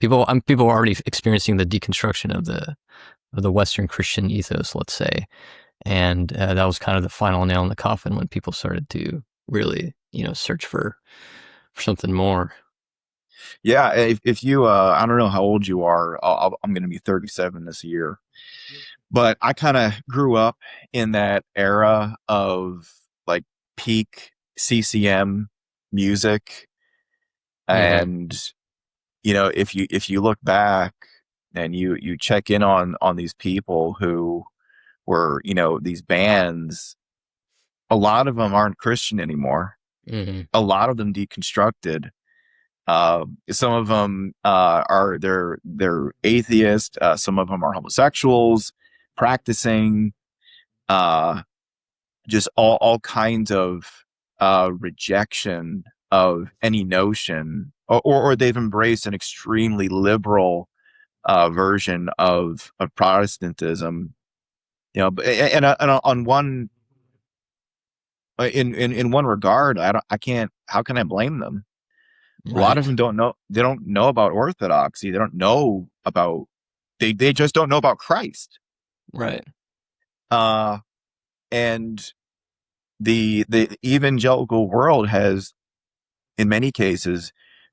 People are already experiencing the deconstruction of the Western Christian ethos, let's say, and that was kind of the final nail in the coffin when people started to really, search for something more. Yeah, if you, I don't know how old you are. I'm going to be 37 this year, but I kind of grew up in that era of like peak CCM music, Mm-hmm. and if you look back and you check in on these people who were, these bands, a lot of them aren't Christian anymore. Mm-hmm. A lot of them deconstructed. Some of them they're atheist. Some of them are homosexuals, practicing. Uh, just all kinds of rejection of any notion, or they've embraced an extremely liberal version of Protestantism. And on one in one regard, I can't. How can I blame them? A lot Right. of them don't know. They don't know about Orthodoxy. They don't know about. They just don't know about Christ. Right. Uh, and the evangelical world has, in many cases,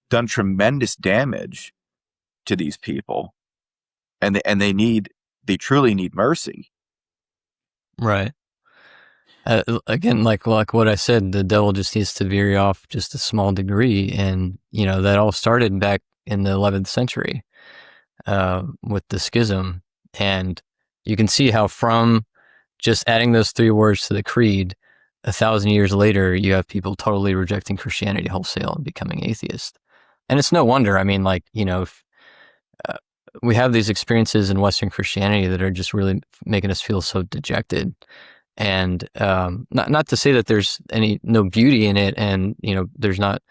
done tremendous damage to these people, and they truly need mercy. Right. Again, like what I said, the devil just needs to veer you off just a small degree, and that all started back in the 11th century with the schism, and you can see how from just adding those three words to the creed, 1,000 years later, you have people totally rejecting Christianity wholesale and becoming atheist. And it's no wonder. I mean, if, we have these experiences in Western Christianity that are just really making us feel so dejected. And not to say that there's no beauty in it, and there's not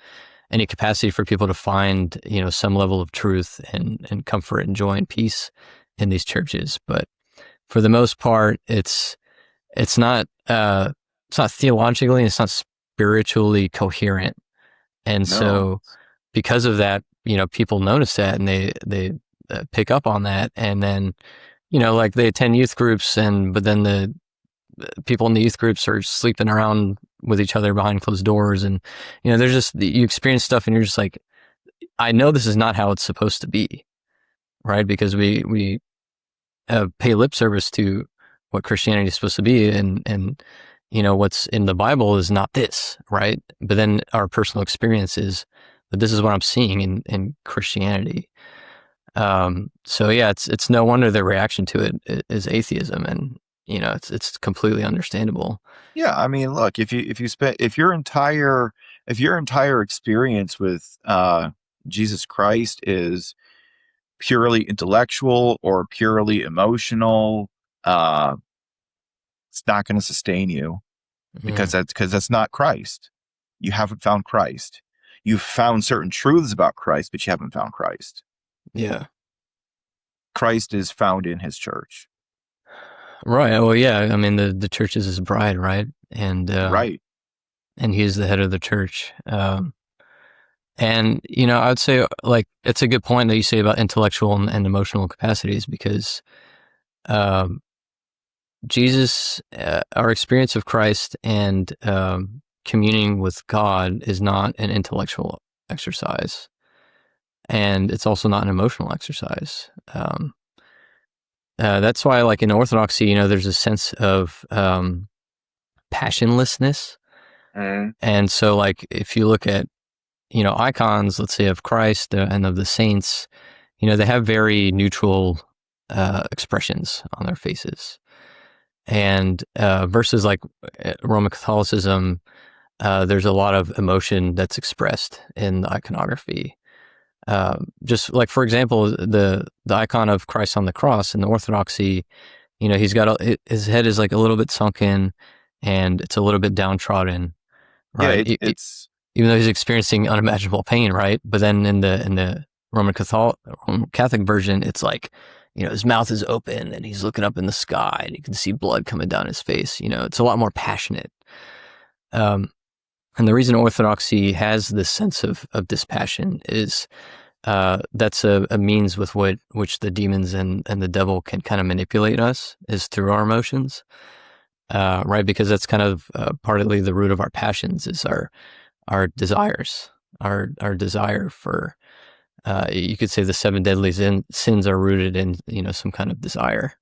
any capacity for people to find some level of truth and comfort and joy and peace in these churches, but for the most part, it's not theologically, it's not spiritually coherent. And No. so because of that, people notice that, and they pick up on that, and then like they attend youth groups, but then the people in the youth groups are sleeping around with each other behind closed doors, and there's just, you experience stuff and you're just like, I know this is not how it's supposed to be, right? Because we pay lip service to what Christianity is supposed to be, and what's in the Bible is not this, right? But then our personal experience is, but this is what I'm seeing in Christianity. So yeah, it's no wonder their reaction to it is atheism, and it's completely understandable. Yeah, I mean, look, if your entire experience with Jesus Christ is purely intellectual or purely emotional, uh, it's not going to sustain you, because Mm, that's not Christ. You haven't found Christ. You've found certain truths about Christ, but you haven't found Christ. yeah, Christ is found in His church, right. Well, yeah. I mean, the church is his bride, right? right? And he is the head of the church. And I would say, like, it's a good point that you say about intellectual and emotional capacities, because um, Jesus, our experience of Christ and communing with God is not an intellectual exercise, and it's also not an emotional exercise. That's why, like in Orthodoxy, there's a sense of passionlessness, Mm. and so, like, if you look at icons, let's say of Christ and of the saints, they have very neutral expressions on their faces. And versus like Roman Catholicism, there's a lot of emotion that's expressed in the iconography. Just like, for example, the icon of Christ on the cross in the Orthodoxy, he's got his head is like a little bit sunken, and it's a little bit downtrodden, Yeah, right? Even though he's experiencing unimaginable pain, right? But then in the Roman Catholic version, it's like, his mouth is open and he's looking up in the sky, and you can see blood coming down his face. It's a lot more passionate. Um, and the reason Orthodoxy has this sense of dispassion is that's a means with which the demons and the devil can kind of manipulate us is through our emotions, right? Because that's kind of partly the root of our passions is our desires, our desire for. You could say the seven deadly sins are rooted in some kind of desire.